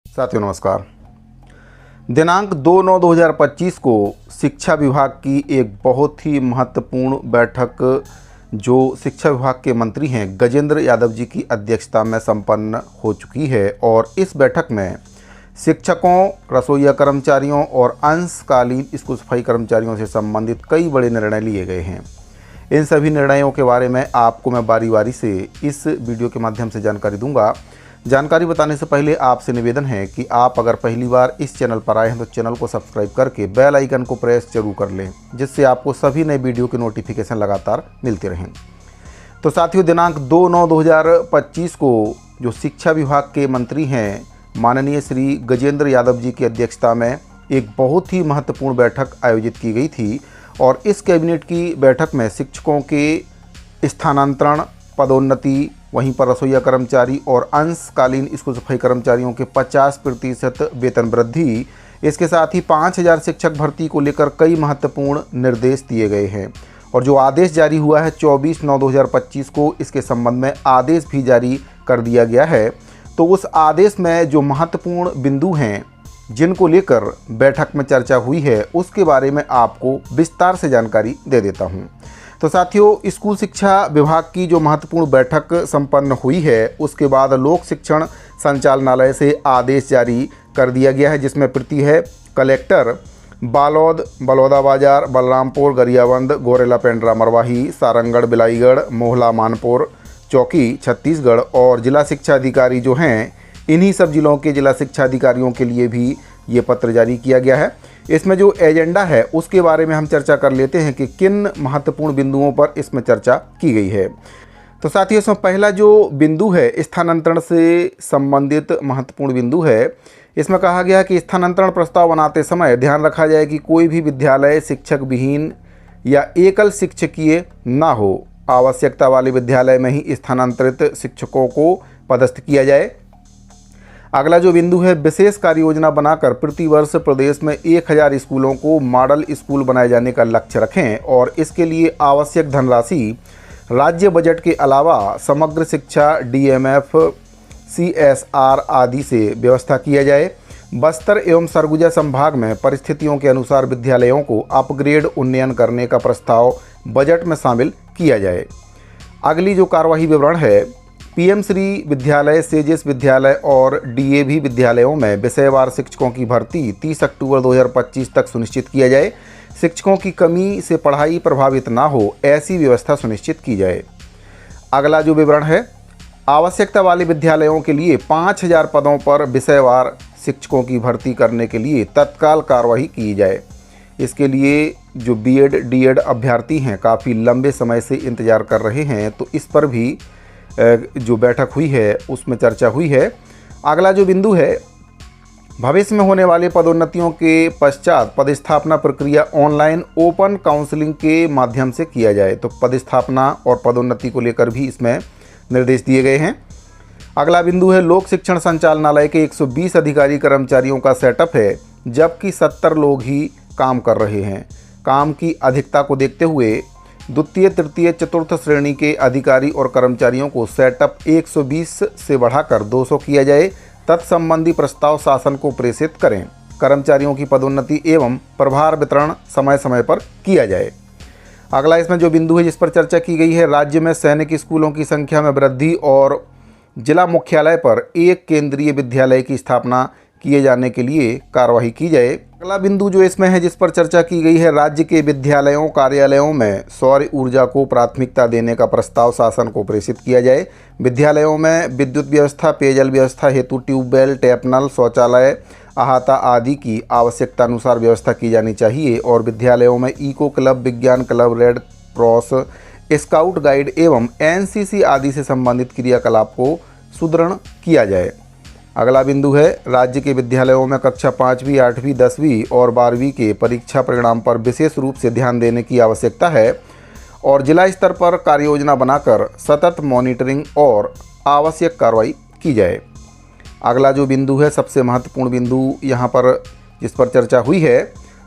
साथियों नमस्कार। दिनांक 2/9/2025 को शिक्षा विभाग की एक बहुत ही महत्वपूर्ण बैठक जो शिक्षा विभाग के मंत्री हैं गजेंद्र यादव जी की अध्यक्षता में संपन्न हो चुकी है और इस बैठक में शिक्षकों, रसोइया कर्मचारियों और अंशकालीन स्कूल सफाई कर्मचारियों से संबंधित कई बड़े निर्णय लिए गए हैं। इन सभी निर्णयों के बारे में आपको मैं बारी बारी से इस वीडियो के माध्यम से जानकारी दूंगा। जानकारी बताने से पहले आपसे निवेदन है कि आप अगर पहली बार इस चैनल पर आए हैं तो चैनल को सब्सक्राइब करके बेल आइकन को प्रेस जरूर कर लें, जिससे आपको सभी नए वीडियो के नोटिफिकेशन लगातार मिलते रहें। तो साथियों, दिनांक 2/9/2025 को जो शिक्षा विभाग के मंत्री हैं माननीय श्री गजेंद्र यादव जी की अध्यक्षता में एक बहुत ही महत्वपूर्ण बैठक आयोजित की गई थी और इस कैबिनेट की बैठक में शिक्षकों के स्थानांतरण, पदोन्नति, वहीं पर रसोइया कर्मचारी और अंशकालीन स्कूल सफाई कर्मचारियों के 50% वेतन वृद्धि, इसके साथ ही 5000 शिक्षक भर्ती को लेकर कई महत्वपूर्ण निर्देश दिए गए हैं। और जो आदेश जारी हुआ है 24/9/2025 को, इसके संबंध में आदेश भी जारी कर दिया गया है। तो उस आदेश में जो महत्वपूर्ण बिंदु हैं जिनको लेकर बैठक में चर्चा हुई है, उसके बारे में आपको विस्तार से जानकारी दे देता हूं। तो साथियों, स्कूल शिक्षा विभाग की जो महत्वपूर्ण बैठक संपन्न हुई है उसके बाद लोक शिक्षण संचालनालय से आदेश जारी कर दिया गया है, जिसमें प्रति है कलेक्टर बालोद, बलौदाबाजार, बलरामपुर, गरियाबंद, गोरेला, पेंड्रा, मरवाही, सारंगढ़, बिलाईगढ़, मोहला, मानपुर, चौकी, छत्तीसगढ़ और जिला शिक्षा अधिकारी जो हैं, इन्हीं सब जिलों के जिला शिक्षा अधिकारियों के लिए भी ये पत्र जारी किया गया है। इसमें जो एजेंडा है उसके बारे में हम चर्चा कर लेते हैं कि किन महत्वपूर्ण बिंदुओं पर इसमें चर्चा की गई है। तो साथियों, इसमें पहला जो बिंदु है स्थानांतरण से संबंधित महत्वपूर्ण बिंदु है। इसमें कहा गया कि स्थानांतरण प्रस्ताव बनाते समय ध्यान रखा जाए कि कोई भी विद्यालय शिक्षक विहीन या एकल शिक्षकीय ना हो। आवश्यकता वाले विद्यालय में ही स्थानांतरित शिक्षकों को पदस्थ किया जाए। अगला जो बिंदु है, विशेष कार्य योजना बनाकर प्रति वर्ष प्रदेश में 1000 स्कूलों को मॉडल स्कूल बनाए जाने का लक्ष्य रखें और इसके लिए आवश्यक धनराशि राज्य बजट के अलावा समग्र शिक्षा, DMF, CSR आदि से व्यवस्था किया जाए। बस्तर एवं सरगुजा संभाग में परिस्थितियों के अनुसार विद्यालयों को अपग्रेड उन्नयन करने का प्रस्ताव बजट में शामिल किया जाए। अगली जो कार्यवाही विवरण है, PM श्री विद्यालय, सेजेस विद्यालय और DAV विद्यालयों में विषयवार शिक्षकों की भर्ती 30 अक्टूबर 2025 तक सुनिश्चित किया जाए। शिक्षकों की कमी से पढ़ाई प्रभावित ना हो, ऐसी व्यवस्था सुनिश्चित की जाए। अगला जो विवरण है, आवश्यकता वाले विद्यालयों के लिए 5000 पदों पर विषयवार शिक्षकों की भर्ती करने के लिए तत्काल कार्रवाई की जाए। इसके लिए जो BEd, DEd अभ्यर्थी हैं काफ़ी लंबे समय से इंतज़ार कर रहे हैं, तो इस पर भी जो बैठक हुई है उसमें चर्चा हुई है। अगला जो बिंदु है, भविष्य में होने वाले पदोन्नतियों के पश्चात पदस्थापना प्रक्रिया ऑनलाइन ओपन काउंसलिंग के माध्यम से किया जाए। तो पदस्थापना और पदोन्नति को लेकर भी इसमें निर्देश दिए गए हैं। अगला बिंदु है, लोक शिक्षण संचालनालय के 120 अधिकारी कर्मचारियों का सेटअप है, जबकि 70 लोग ही काम कर रहे हैं। काम की अधिकता को देखते हुए द्वितीय, तृतीय, चतुर्थ श्रेणी के अधिकारी और कर्मचारियों को सेटअप 120 से बढ़ाकर 200 किया जाए। तत्संबंधी प्रस्ताव शासन को प्रेषित करें। कर्मचारियों की पदोन्नति एवं प्रभार वितरण समय समय पर किया जाए। अगला इसमें जो बिंदु है जिस पर चर्चा की गई है, राज्य में सैनिक स्कूलों की संख्या में वृद्धि और जिला मुख्यालय पर एक केंद्रीय विद्यालय की स्थापना किए जाने के लिए कार्यवाही की जाए। अगला बिंदु जो इसमें है जिस पर चर्चा की गई है, राज्य के विद्यालयों, कार्यालयों में सौर ऊर्जा को प्राथमिकता देने का प्रस्ताव शासन को प्रेषित किया जाए। विद्यालयों में विद्युत व्यवस्था, पेयजल व्यवस्था हेतु ट्यूबवेल, टैप नल, शौचालय, अहाता आदि की आवश्यकता अनुसार व्यवस्था की जानी चाहिए और विद्यालयों में इको क्लब, विज्ञान club, red cross, scout guide एवं NCC आदि से संबंधित क्रियाकलाप को सुदृढ़ किया जाए। अगला बिंदु है, राज्य के विद्यालयों में कक्षा 5वीं, 8वीं, 10वीं और 12वीं के परीक्षा परिणाम पर विशेष रूप से ध्यान देने की आवश्यकता है और जिला स्तर पर कार्ययोजना बनाकर सतत मॉनिटरिंग और आवश्यक कार्रवाई की जाए। अगला जो बिंदु है, सबसे महत्वपूर्ण बिंदु यहाँ पर जिस पर चर्चा हुई है,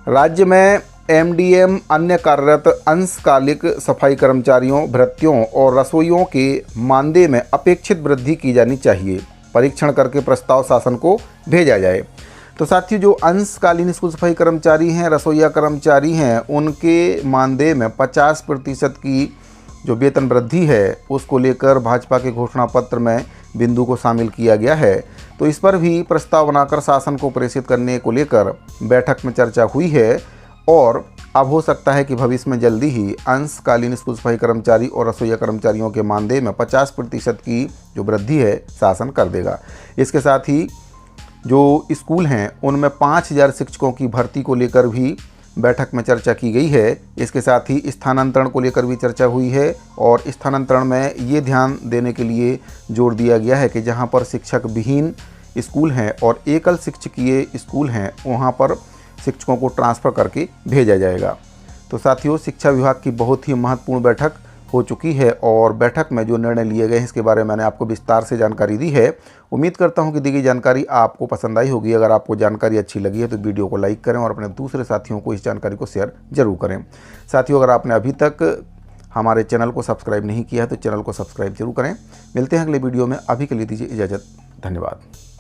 राज्य में MDM अन्य कार्यरत अंशकालिक सफाई कर्मचारियों, भृत्यों और रसोइयों के मानदेय में अपेक्षित वृद्धि की जानी चाहिए। परीक्षण करके प्रस्ताव शासन को भेजा जाए। तो साथियों, जो अंशकालीन स्कूल सफाई कर्मचारी हैं, रसोईया कर्मचारी हैं, उनके मानदेय में 50% की जो वेतन वृद्धि है उसको लेकर भाजपा के घोषणा पत्र में बिंदु को शामिल किया गया है। तो इस पर भी प्रस्ताव बनाकर शासन को प्रेषित करने को लेकर बैठक में चर्चा हुई है और अब हो सकता है कि भविष्य में जल्दी ही अंशकालीन स्कूल सफाई कर्मचारी और रसोईया कर्मचारियों के मानदेय में 50% की जो वृद्धि है शासन कर देगा। इसके साथ ही जो स्कूल हैं उनमें 5000 शिक्षकों की भर्ती को लेकर भी बैठक में चर्चा की गई है। इसके साथ ही स्थानांतरण को लेकर भी चर्चा हुई है और स्थानांतरण में ये ध्यान देने के लिए जोर दिया गया है कि जहां पर शिक्षक विहीन स्कूल हैं और एकल शिक्षकीय स्कूल हैं वहां पर शिक्षकों को ट्रांसफ़र करके भेजा जाएगा। तो साथियों, शिक्षा विभाग की बहुत ही महत्वपूर्ण बैठक हो चुकी है और बैठक में जो निर्णय लिए गए हैं इसके बारे में मैंने आपको विस्तार से जानकारी दी है। उम्मीद करता हूं कि दी गई जानकारी आपको पसंद आई होगी। अगर आपको जानकारी अच्छी लगी है तो वीडियो को लाइक करें और अपने दूसरे साथियों को इस जानकारी को शेयर जरूर करें। साथियों, अगर आपने अभी तक हमारे चैनल को सब्सक्राइब नहीं किया है तो चैनल को सब्सक्राइब जरूर करें। मिलते हैं अगले वीडियो में। अभी के लिए दीजिए इजाज़त। धन्यवाद।